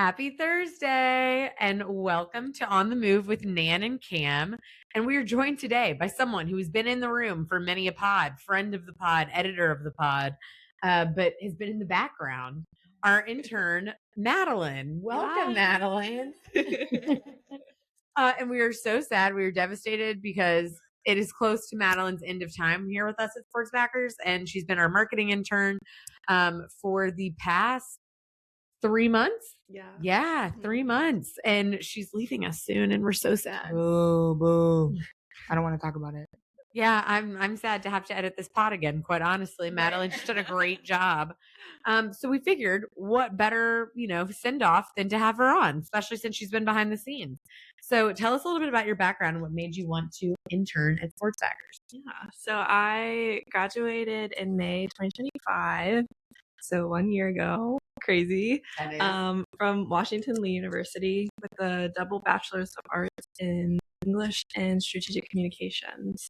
Happy Thursday and welcome to On the Move with Nan and Cam. And we are joined today by someone who has been in the room for many a pod, friend of the pod, editor of the pod, but has been in the background. Our intern, Madelyn. Welcome, Madelyn. And we are so sad. We are devastated because it is close to Madelyn's end of time here with us at Sports Backers. And she's been our marketing intern for the past 3 months. Yeah, 3 months. And she's leaving us soon and we're so sad. Boo. I don't want to talk about it. Yeah, I'm sad to have to edit this pod again, quite honestly. Madelyn just did a great job. So we figured what better, send off than to have her on, especially since she's been behind the scenes. So tell us a little bit about your background and what made you want to intern at Sports Backers. Yeah, so I graduated in May 2025, so 1 year ago. Crazy. From Washington Lee University with a double bachelor's of arts in English and strategic communications.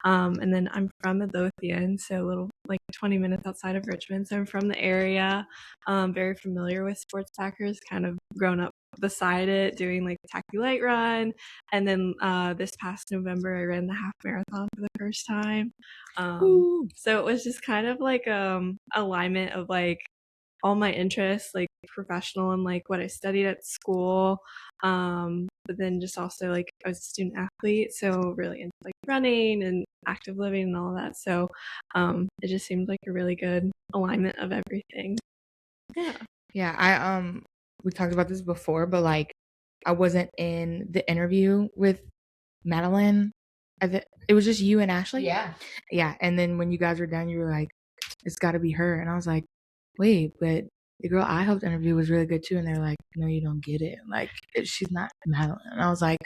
And then I'm from Midlothian, so a little 20 minutes outside of Richmond. So I'm from the area, very familiar with Sports Backers, kind of grown up beside it, doing the Tacky Light Run. And then this past November, I ran the half marathon for the first time. So it was just kind of alignment of all my interests, professional and what I studied at school. But then just also I was a student athlete, so really into running and active living and all that. So it just seemed like a really good alignment of everything. Yeah, we talked about this before, but I wasn't in the interview with Madelyn. It was just you and Ashley. Yeah. And then when you guys were done, you were like, it's got to be her. And I was like, wait, but the girl I helped interview was really good too. And they're like, no, you don't get it. She's not Madelyn. And I was like,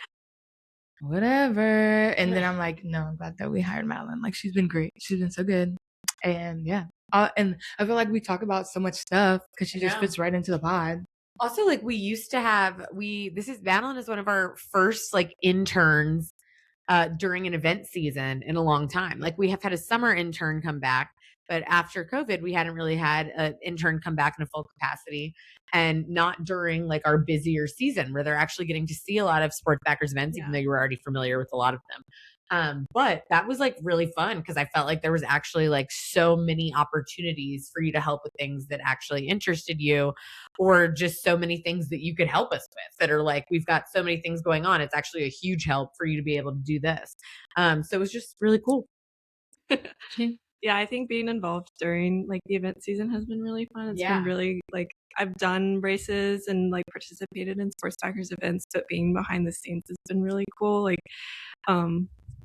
whatever. And then I'm like, no, I'm glad that we hired Madelyn. She's been great. She's been so good. And yeah. And I feel like we talk about so much stuff because she just fits right into the pod. Also, we used to have, Madelyn is one of our first interns during an event season in a long time. We have had a summer intern come back, but after COVID, we hadn't really had an intern come back in a full capacity, and not during our busier season where they're actually getting to see a lot of Sports Backers events, even though you were already familiar with a lot of them. But that was really fun because I felt there was actually so many opportunities for you to help with things that actually interested you, or just so many things that you could help us with that are we've got so many things going on. It's actually a huge help for you to be able to do this. So it was just really cool. Yeah, I think being involved during the event season has been really fun. It's been really I've done races and participated in Sports Backers events, but being behind the scenes has been really cool.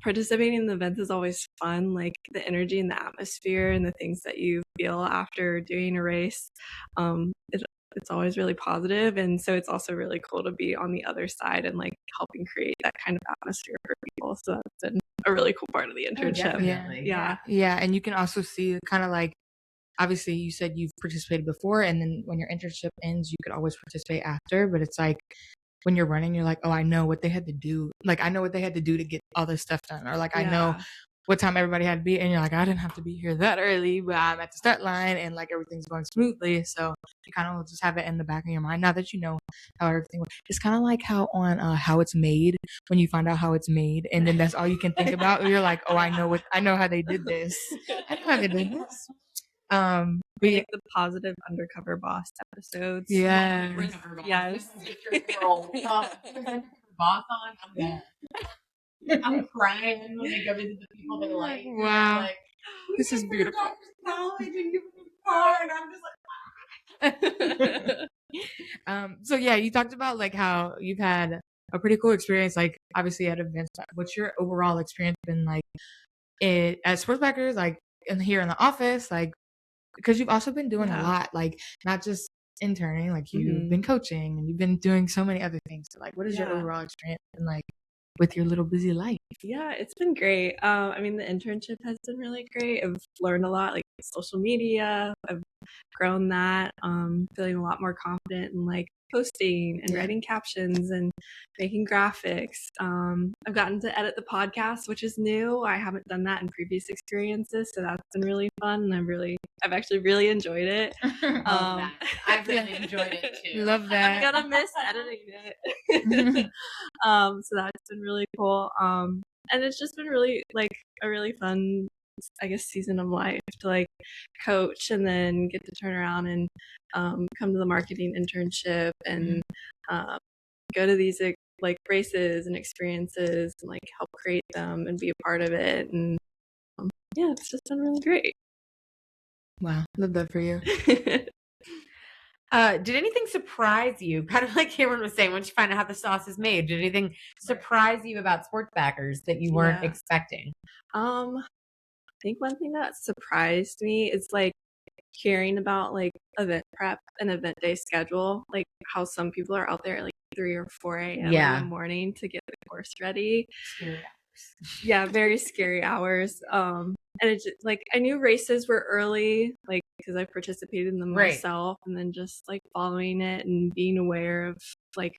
Participating in the events is always fun, the energy and the atmosphere and the things that you feel after doing a race. It's always really positive, and so it's also really cool to be on the other side and helping create that kind of atmosphere for people. So that's been a really cool part of the internship. Yeah, and you can also see kind of obviously you said you've participated before, and then when your internship ends, you could always participate after. But it's when you're running, you're like, oh, I know what they had to do. I know what they had to do to get all this stuff done, or I know what time everybody had to be, and you're like, I didn't have to be here that early, but I'm at the start line and everything's going smoothly. So you kind of just have it in the back of your mind now that you know how everything works. It's kind of like how on How It's Made, when you find out how it's made and then that's all you can think about. You're like, oh, I know how they did this. I know how they did this. The positive undercover boss episodes. Yeah. Yes. Boss on. I'm crying when they go visit the people they like. Wow. This is beautiful. College and give me a car, and I'm just so yeah, you talked about how you've had a pretty cool experience, obviously at events. What's your overall experience been at Sports Backers, in here in the office, because you've also been doing a lot, not just interning, you've been coaching and you've been doing so many other things. So what is your overall experience been with your little busy life? Yeah, it's been great. The internship has been really great. I've learned a lot, social media. I've grown that, feeling a lot more confident in like posting and writing captions and making graphics. I've gotten to edit the podcast, which is new. I haven't done that in previous experiences, so that's been really fun, and I've actually really enjoyed it. I've really enjoyed it too. Love that. I'm gonna miss editing it. So that's been really cool. And it's just been really like a really fun, I guess, season of life to like coach and then get to turn around and come to the marketing internship and go to these like races and experiences and like help create them and be a part of it. And yeah, it's just been really great. Wow, love that for you. Did anything surprise you? Kind of like Cameron was saying, once you find out how the sauce is made, did anything surprise you about sports backers that you weren't expecting? I think one thing that surprised me is like hearing about like event prep and event day schedule, like how some people are out there at like 3 or 4 a.m. in the morning to get the course ready. Scary hours. Yeah, very scary hours. And it's like I knew races were early, like because I participated in them myself, and then just like following it and being aware of like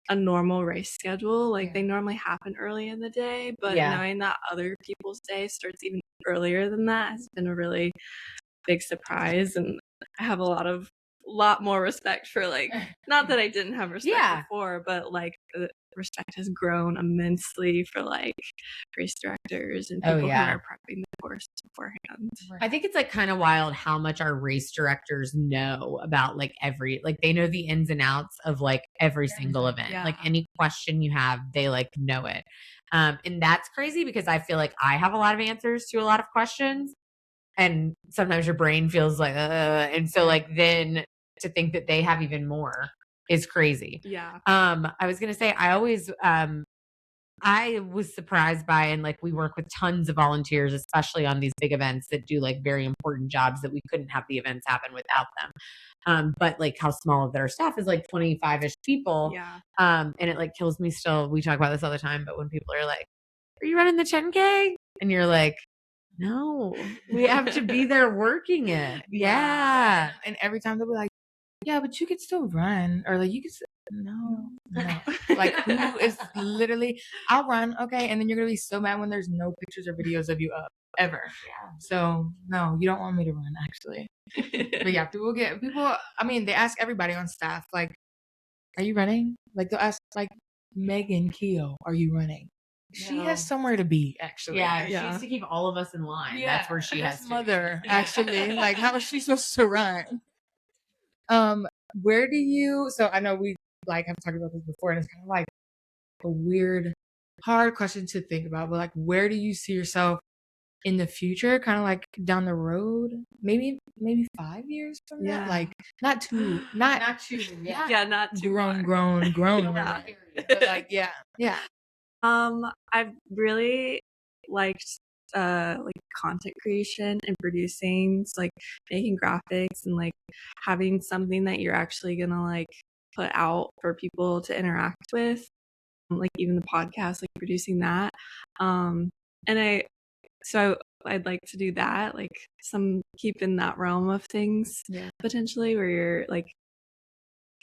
a normal race schedule. Like they normally happen early in the day, but knowing that other people's day starts even earlier than that has been a really big surprise. And I have a lot more respect for like, not that I didn't have respect before, but like the respect has grown immensely for like race directors and people who are prepping the course beforehand. I think it's like kind of wild how much our race directors know about like they know the ins and outs of like every single event. Like any question you have, they like know it. And that's crazy because I feel like I have a lot of answers to a lot of questions. And sometimes your brain feels like, and so like then to think that they have even more is crazy. Yeah. I was going to say, I was surprised by, and like we work with tons of volunteers, especially on these big events that do like very important jobs that we couldn't have the events happen without them. But like how small of their staff is, like 25-ish people. Yeah. And it like kills me still. We talk about this all the time, but when people are like, are you running the 10K? And you're like, no, we have to be there working it. Yeah. And every time they'll be like, yeah, but you could still run, or like you could no. Like who is literally, I'll run, okay, and then you're gonna be so mad when there's no pictures or videos of you up ever. So no, you don't want me to run actually. But yeah, people I mean, they ask everybody on staff, like, are you running? Like they'll ask like Megan Keogh, are you running? She has somewhere to be, actually. Yeah, she has to keep all of us in line. Yeah, that's where she has to mother, actually. Like, how is she supposed to run? Where do you, so I know we like have talked about this before, and it's kind of like a weird, hard question to think about, but like, where do you see yourself in the future? Kind of like down the road, maybe 5 years from now? Like, not too not too grown. But like, yeah. I've really liked like content creation and producing, so like making graphics and like having something that you're actually gonna like put out for people to interact with, like even the podcast, like producing that. And I'd like to do that, like keep in that realm of things potentially, where you're like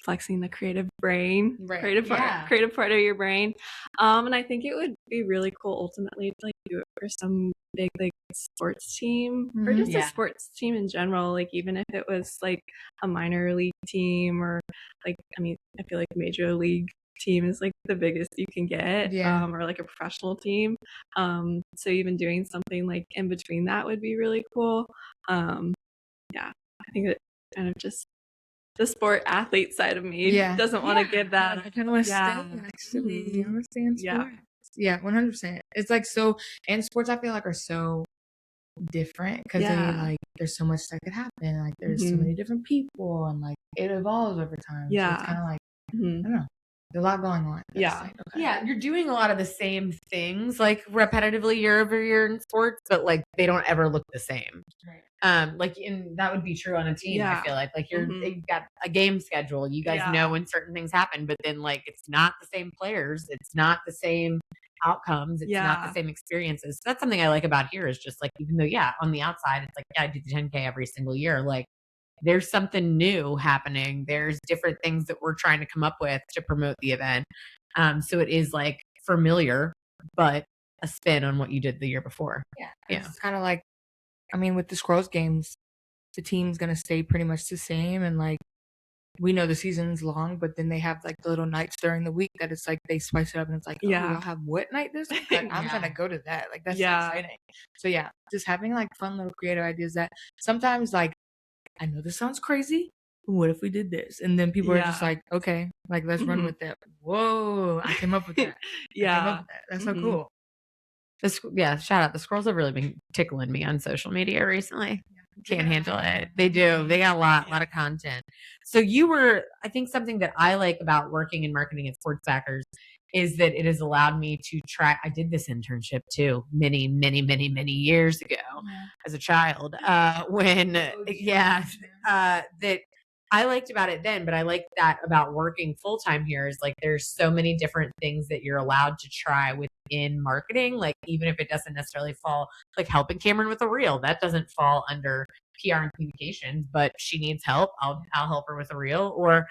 flexing the creative brain, creative part of your brain. And I think it would be really cool ultimately to like do it for some big like sports team or just a sports team in general. Like even if it was like a minor league team, or like, I mean, I feel like major league team is like the biggest you can get, or like a professional team. So even doing something like in between that would be really cool. I think that kind of just the sport athlete side of me doesn't want to give that. I kind of want to stay, actually. I want to stay in sports. Yeah, 100%. It's like so, and sports I feel like are so different because they like, there's so much that could happen. Like there's so many different people, and like it evolves over time. So it's kind of like, I don't know. There's a lot going on. Yeah. Yeah. You're doing a lot of the same things like repetitively year over year in sports, but like they don't ever look the same. Right. Like that would be true on a team. I feel like you've got a game schedule. You guys know when certain things happen, but then like it's not the same players. It's not the same outcomes. It's not the same experiences. So that's something I like about here is just like, even though, on the outside, it's like, I do the 10K every single year. Like there's something new happening. There's different things that we're trying to come up with to promote the event. So it is like familiar, but a spin on what you did the year before. Yeah. It's kind of like, I mean, with the Squirrels games, the team's going to stay pretty much the same. And like, we know the season's long, but then they have like the little nights during the week that it's like they spice it up and it's like, oh, y'all have what night this week? Like, I'm trying to go to that. Like, that's so exciting. So yeah, just having like fun little creative ideas that sometimes like, I know this sounds crazy. What if we did this? And then people are just like, okay, like let's run with that. Whoa, I came up with that. That's so cool. Shout out. The Squirrels have really been tickling me on social media recently. Can't handle it. They do. They got a lot of content. So I think something that I like about working in marketing at Sports Backers is that it has allowed me to try. I did this internship too many years ago as a child. That I liked about it then, but I like that about working full time here is like there's so many different things that you're allowed to try within marketing. Like even if it doesn't necessarily fall like helping Cameron with a reel, that doesn't fall under PR and communications, but she needs help. I'll help her with a reel. Or,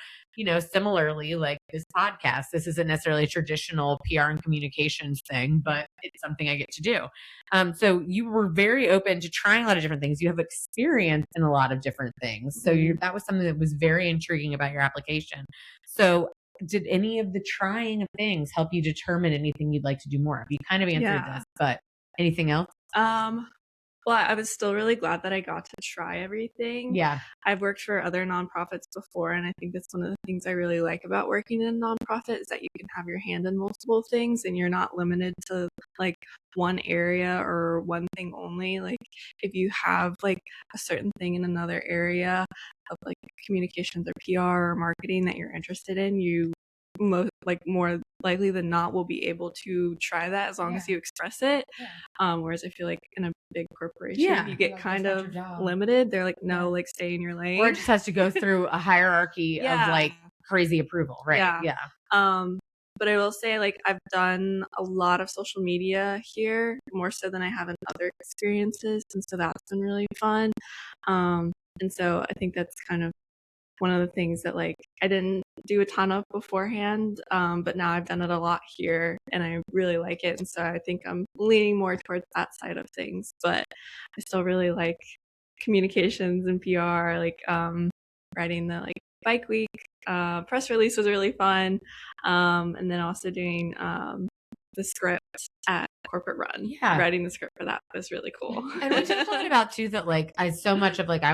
similarly, like this podcast, this isn't necessarily a traditional PR and communications thing, but it's something I get to do. So you were very open to trying a lot of different things. You have experience in a lot of different things. So that was something that was very intriguing about your application. So did any of the trying of things help you determine anything you'd like to do more of? You kind of answered this, but anything else? Well, I was still really glad that I got to try everything. Yeah. I've worked for other nonprofits before, and I think that's one of the things I really like about working in a nonprofit is that you can have your hand in multiple things and you're not limited to like one area or one thing only. Like if you have like a certain thing in another area of like communications or PR or marketing that you're interested in, you more likely than not will be able to try that as long as you express it. Whereas I feel like in a big corporation, you get kind of limited. They're like, no, like stay in your lane. Or it just has to go through a hierarchy of like crazy approval, right? Yeah. But I will say, like, I've done a lot of social media here, more so than I have in other experiences, and so that's been really fun. And so I think that's kind of one of the things that like I didn't do a ton of beforehand, but now I've done it a lot here and I really like it. And so I think I'm leaning more towards that side of things, but I still really like communications and PR, like writing the like bike week press release was really fun. And then also doing the script at Corporate Run. Writing the script for that was really cool. And we just talked about too that like I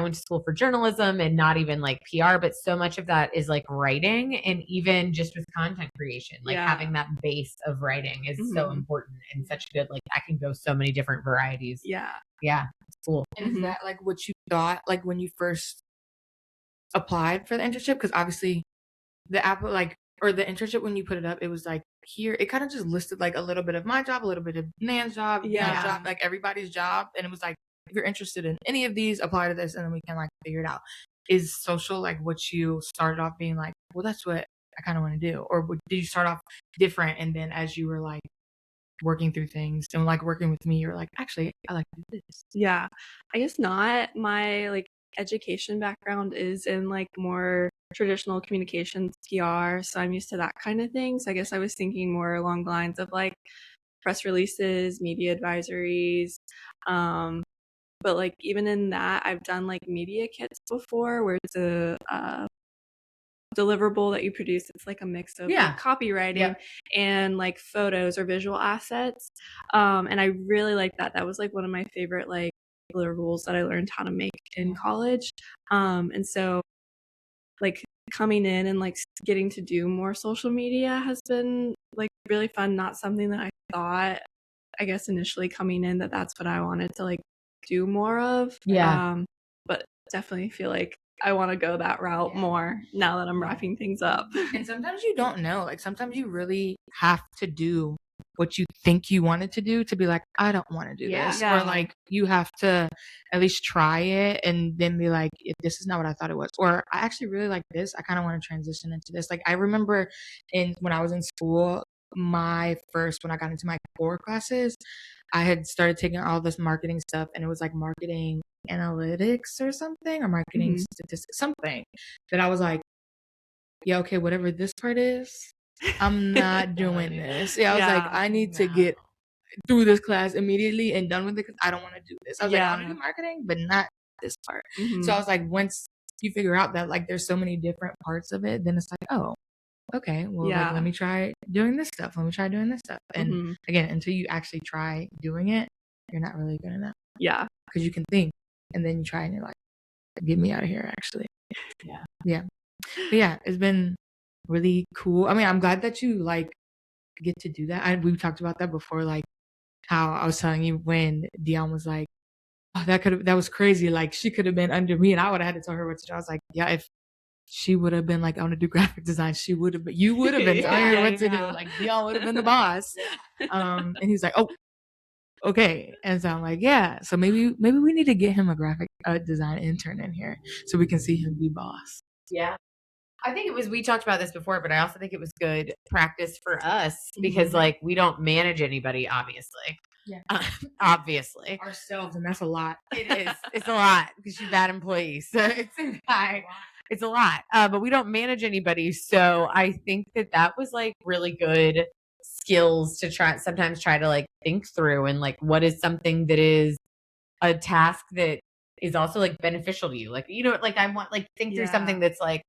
went to school for journalism and not even like PR, but so much of that is like writing and even just with content creation, like having that base of writing is so important and such good, like I can go so many different varieties. Yeah. It's cool. And is that like what you thought like when you first applied for the internship? Because obviously the app like or the internship when you put it up, it was like here it kind of just listed like a little bit of my job, a little bit of Nan's job, job, like everybody's job, and it was like if you're interested in any of these, apply to this, and then we can like figure it out. Is social like what you started off being like? Well, that's what I kind of want to do, or did you start off different, and then as you were like working through things and like working with me, you're like, actually, I like to do this. Yeah, I guess not. My like education background is in like more traditional communications PR, so I'm used to that kind of thing. So I guess I was thinking more along the lines of like press releases, media advisories, but like even in that I've done like media kits before where it's a deliverable that you produce. It's like a mix of like copywriting and like photos or visual assets, and I really like that was like one of my favorite like deliverables that I learned how to make in college, and so like coming in and like getting to do more social media has been like really fun. Not something that I thought, I guess initially coming in that's what I wanted to like do more of. But definitely feel like I want to go that route more now that I'm wrapping things up. And sometimes you don't know, like sometimes you really have to do what you think you wanted to do to be like, I don't want to do this. Or like you have to at least try it and then be like, if this is not what I thought it was, or I actually really like this, I kind of want to transition into this. Like I remember when I was in school, when I got into my core classes, I had started taking all this marketing stuff, and it was like marketing analytics or something, or marketing statistics, something that I was like, yeah, okay, whatever this part is, I'm not doing this. Yeah, I was like, I need to get through this class immediately and done with it because I don't want to do this. I was like, I want to do marketing, but not this part. So I was like, once you figure out that like there's so many different parts of it, then it's like, oh, okay, well, like, let me try doing this stuff. Let me try doing this stuff. And again, until you actually try doing it, you're not really gonna know. Yeah. Because you can think and then you try and you're like, get me out of here, actually. Yeah. Yeah. But yeah, it's been really cool. I mean, I'm glad that you like get to do that. We've talked about that before, like how I was telling you when Dion was like, oh, that was crazy. Like she could have been under me and I would have had to tell her what to do. I was like, yeah, if she would have been like, I want to do graphic design, you would have been telling her what to do. Like Dion would have been the boss. And he's like, oh, okay. And so I'm like, yeah. So maybe we need to get him a graphic design intern in here so we can see him be boss. Yeah. I think we talked about this before, but I also think it was good practice for us because like we don't manage anybody, obviously. Yeah. Obviously. Ourselves, and that's a lot. It is. It's a lot because you're bad employees. So it's a lot. But we don't manage anybody. So I think that was like really good skills to sometimes try to like think through and like what is something that is a task that is also like beneficial to you. Like, you know, like I want like think through something that's like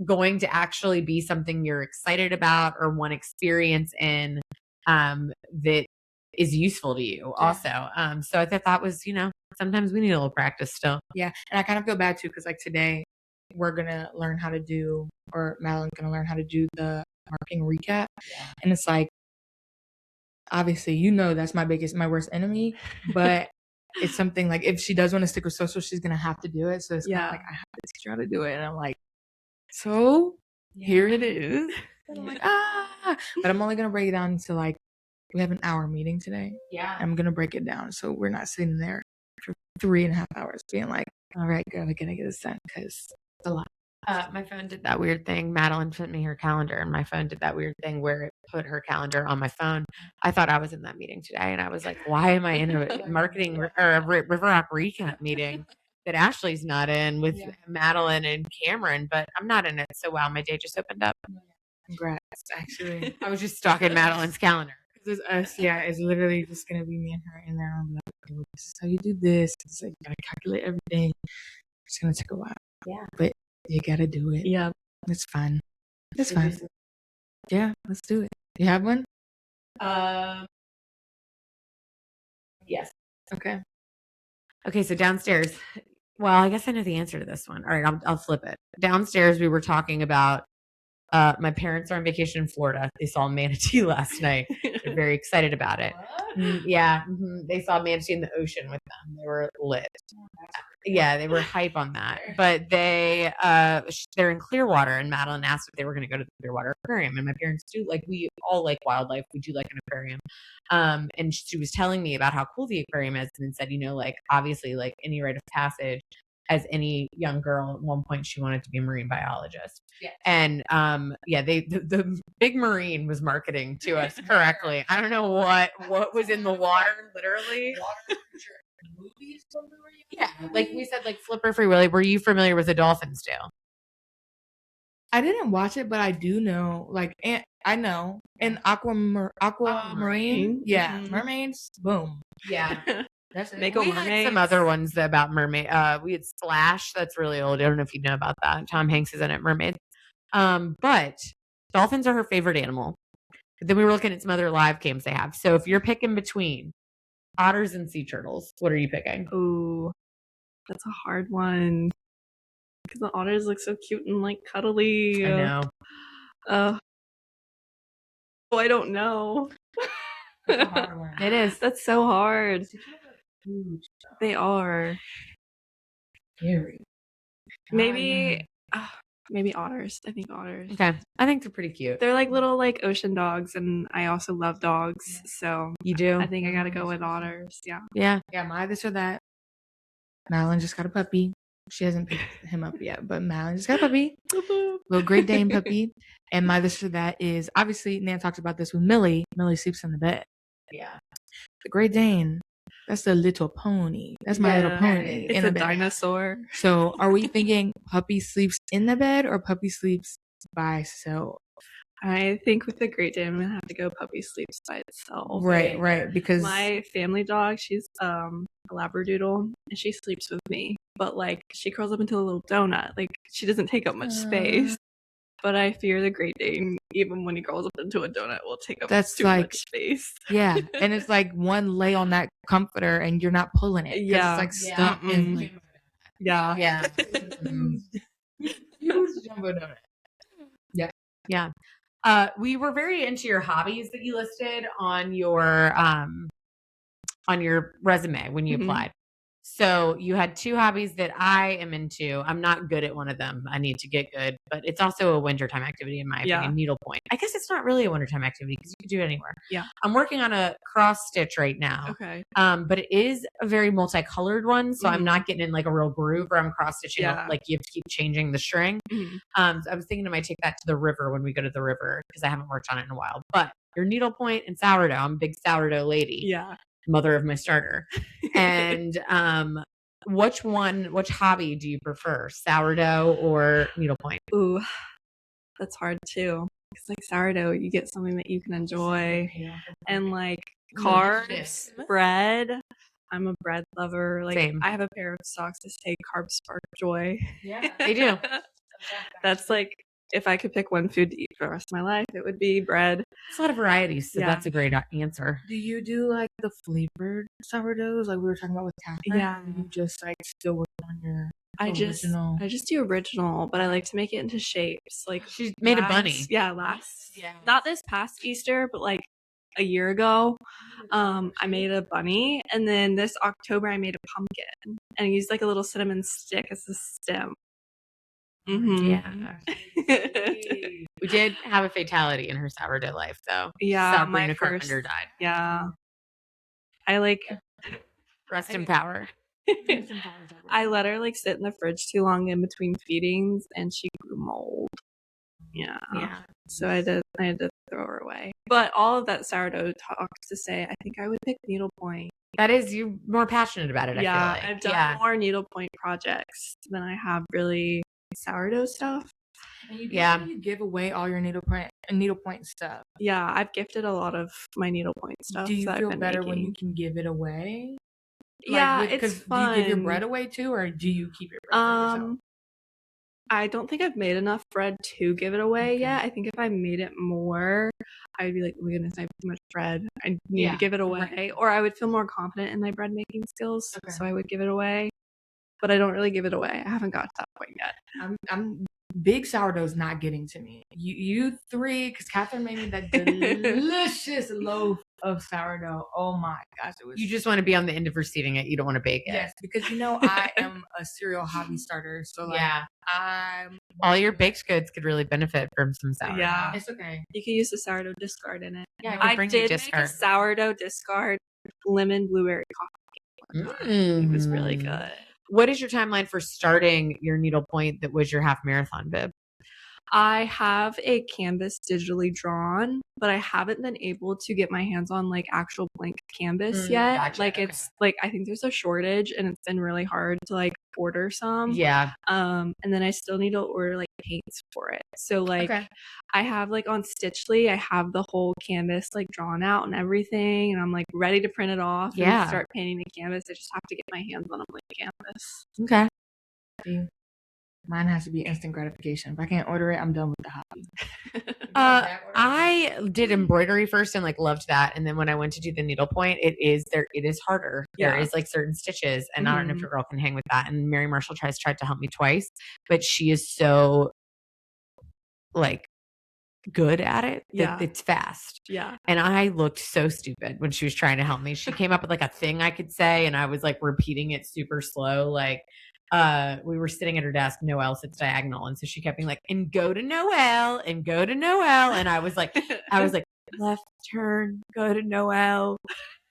going to actually be something you're excited about or want experience in that is useful to you also. So I thought that was, you know, sometimes we need a little practice still. Yeah. And I kind of feel bad too because like today we're gonna learn how to do, or Madelyn's gonna learn how to do the marketing recap. Yeah. And it's like, obviously, you know, that's my worst enemy, but it's something like if she does want to stick with social, she's gonna have to do it. So it's kind of like I have to teach her how to do it. And I'm like, so here it is. And I'm like, but I'm only gonna break it down to like, we have an hour meeting today. Yeah. I'm gonna break it down so we're not sitting there for 3.5 hours being like, all right, girl, we're gonna get this done because it's a lot. My phone did that weird thing. Madelyn sent me her calendar, and my phone did that weird thing where it put her calendar on my phone. I thought I was in that meeting today, and I was like, "Why am I in a marketing or a River Rock recap meeting that Ashley's not in with Madelyn and Cameron?" But I'm not in it. So wow, my day just opened up. Congrats! Actually, I was just stalking Madelyn's calendar. It's us. Yeah, it's literally just gonna be me and her in there. I'm like, okay, well, this is how you do this. It's like you gotta calculate everything. It's gonna take a while. Yeah, but you gotta do it. Yeah, it's fun. It's fun. Yeah, let's do it. Do you have one? Yes. Okay. Okay, so downstairs. Well, I guess I know the answer to this one. All right, I'll flip it. Downstairs, we were talking about my parents are on vacation in Florida. They saw a manatee last night. They're very excited about it. Yeah, they saw a manatee in the ocean with them. They were lit. Yeah, they were hype on that. But they're in Clearwater, and Madelyn asked if they were going to go to the Clearwater Aquarium. And my parents do, like, we all like wildlife. We do like an aquarium. And she was telling me about how cool the aquarium is, and said, you know, like, obviously, like any rite of passage, as any young girl, at one point she wanted to be a marine biologist. Yes. And the big marine was marketing to us correctly. I don't know what was in the water, literally. Yeah, like we said, like Flipper Free Willy. Were you familiar with The Dolphin's Tale? I didn't watch it, but I do know, like, I know, and Aquamarine, yeah, mermaids, boom, yeah. That's it. We had some other ones about mermaid. We had Splash. That's really old. I don't know if you know about that. Tom Hanks is in it. Mermaids. But dolphins are her favorite animal. But then we were looking at some other live games they have. So if you're picking between otters and sea turtles, what are you picking? Ooh, that's a hard one. Because the otters look so cute and like cuddly. I know. I don't know. That's a hard one. It is. That's so hard. They are. Scary. Maybe otters. I think otters. Okay. I think they're pretty cute. They're like little like ocean dogs, and I also love dogs. So you do? I think I gotta go with otters. Yeah. Yeah. Yeah, my this or that. Madelyn just got a puppy. She hasn't picked him up yet, but Madelyn just got a puppy. Little Great Dane puppy. And my this or that is, obviously, Nan talked about this with Millie. Millie sleeps in the bed. Yeah. The Great Dane That's the little pony. That's my little pony. It's in a bed. dinosaur. So are we thinking puppy sleeps in the bed or puppy sleeps by itself? I think with the Great Dane, I'm gonna have to go puppy sleeps by itself. Right. Because my family dog, she's a Labradoodle, and she sleeps with me. But like, she curls up into a little donut. Like, she doesn't take up much space. But I fear the Great Dane, even when he curls up into a donut, will take up too much space. Yeah, and it's like one lay on that comforter, and you're not pulling it. Yeah, it's like stuck in. Like, Yeah. Huge jumbo donut. Yeah. We were very into your hobbies that you listed on your resume when you applied. So you had 2 hobbies that I am into. I'm not good at one of them. I need to get good, but it's also a wintertime activity in my opinion, needlepoint. I guess it's not really a wintertime activity because you could do it anywhere. Yeah. I'm working on a cross stitch right now. Okay. But it is a very multicolored one, so I'm not getting in like a real groove where I'm cross stitching. Like you have to keep changing the string. So I was thinking I might take that to the river when we go to the river because I haven't worked on it in a while. But your needlepoint and sourdough, I'm a big sourdough lady. Yeah. Mother of my starter. And which hobby do you prefer, sourdough or needlepoint? Ooh, that's hard too. Because like sourdough, you get something that you can enjoy, and like carbs, bread. I'm a bread lover. Like Same. I have a pair of socks that say "Carbs Spark Joy." Yeah, they do. That's like, if I could pick one food to eat for the rest of my life, it would be bread. There's a lot of varieties, so that's a great answer. Do you do like the flavored sourdoughs like we were talking about with Catherine? Yeah. Or you just like still work on your original? I just do original, but I like to make it into shapes. Like she made a bunny. Yeah, not this past Easter, but like a year ago. I made a bunny, and then this October I made a pumpkin, and I used like a little cinnamon stick as the stem. Yeah. We did have a fatality in her sourdough life, though. Yeah, Sabrina Carpenter died. Yeah. I like rest in power. I let her like sit in the fridge too long in between feedings, and she grew mold. Yeah. So I had to throw her away. But all of that sourdough talk to say, I think I would pick needlepoint. That is, you're more passionate about it. Yeah, I feel like. I've done more needlepoint projects than I have really sourdough stuff. And you give away all your needlepoint stuff. Yeah, I've gifted a lot of my needlepoint stuff. Do you feel better when you can give it away? It's fun. Do you give your bread away too, or do you keep your bread for yourself? I don't think I've made enough bread to give it away yet. I think if I made it more, I would be like, oh my goodness, I have too much bread. I need to give it away. Right. Or I would feel more confident in my bread making skills. Okay. So I would give it away. But I don't really give it away. I haven't got to that point yet. I'm big sourdough's not getting to me. You 3, because Catherine made me that delicious loaf of sourdough. Oh my gosh, it was. You just want to be on the end of receiving it. You don't want to bake it. Yes, because I am a cereal hobby starter. So all your baked goods could really benefit from some sourdough. Yeah, it's okay. You can use the sourdough discard in it. Yeah, I did make a sourdough discard lemon blueberry coffee. It was really good. What is your timeline for starting your needlepoint that was your half marathon bib? I have a canvas digitally drawn, but I haven't been able to get my hands on like actual blank canvas yet. Gotcha. Like it's like, I think there's a shortage and it's been really hard to like order some. Yeah. And then I still need to order like paints for it. So like I have like on Stitchly, I have the whole canvas like drawn out and everything, and I'm like ready to print it off and start painting the canvas. I just have to get my hands on a blank canvas. Okay. Mine has to be instant gratification. If I can't order it, I'm done with the hobby. I did embroidery first and like loved that, and then when I went to do the needlepoint, it is harder. There is like certain stitches, and I don't know if your girl can hang with that. And Mary Marshall tried to help me twice, but she is so like good at it that it's fast. Yeah. And I looked so stupid when she was trying to help me. She came up with like a thing I could say, and I was like repeating it super slow, like. We were sitting at her desk. Noelle sits diagonal, and so she kept being like, "And go to Noelle, and go to Noelle." And I was like, left turn, go to Noelle.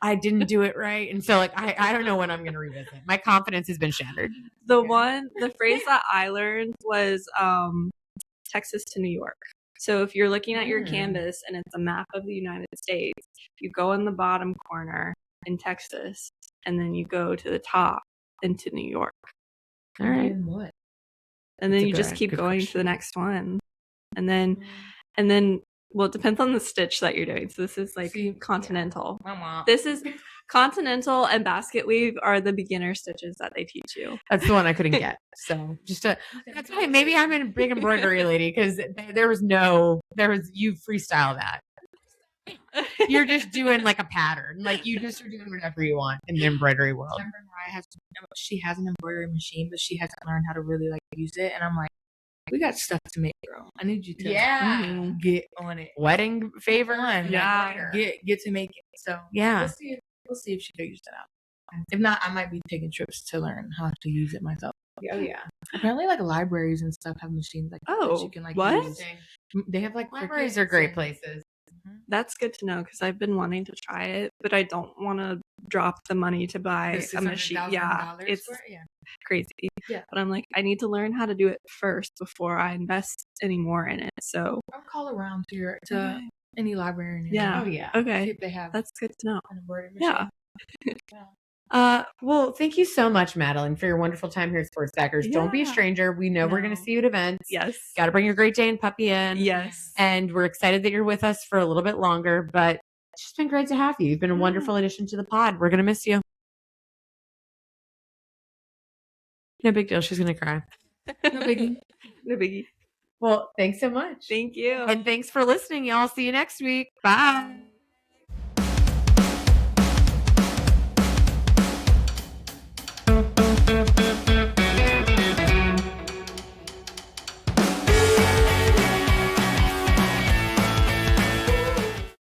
I didn't do it right, and so like I don't know when I'm gonna revisit. My confidence has been shattered. The phrase that I learned was Texas to New York. So if you're looking at your canvas and it's a map of the United States, you go in the bottom corner in Texas, and then you go to the top into New York. All right. Doing what? And then you just keep going to the next one. And then well, it depends on the stitch that you're doing. So this is like continental. Yeah. This is continental and basket weave are the beginner stitches that they teach you. That's the one I couldn't get. So that's why maybe I'm a big embroidery lady, because you freestyle that. You're just doing like a pattern. Like you just are doing whatever you want in the embroidery world. She has an embroidery machine, but she hasn't learned how to really like use it. And I'm like, we got stuff to make, girl. I need you to get on it. Wedding favor. Yeah. Get to make it. So yeah. We'll see if she figures it out. If not, I might be taking trips to learn how to use it myself. Oh yeah. Apparently, like libraries and stuff have machines like that you can like use. They have like libraries are great places. That's good to know, because I've been wanting to try it, but I don't want to drop the money to buy a machine. Yeah, it's crazy. Yeah. But I'm like, I need to learn how to do it first before I invest any more in it. So I'll call around to any librarian. Yeah. Oh yeah. Okay. See if they have. That's good to know. An embroidery machine. Yeah. Well, thank you so much, Madelyn, for your wonderful time here at Sports Backers. Don't be a stranger. We know we're going to see you at events. Yes. Got to bring your Great Dane puppy in. Yes. And we're excited that you're with us for a little bit longer, but it's just been great to have you. You've been a wonderful addition to the pod. We're going to miss you. No big deal. She's going to cry. No biggie. No biggie. Well, thanks so much. Thank you. And thanks for listening, y'all. See you next week. Bye.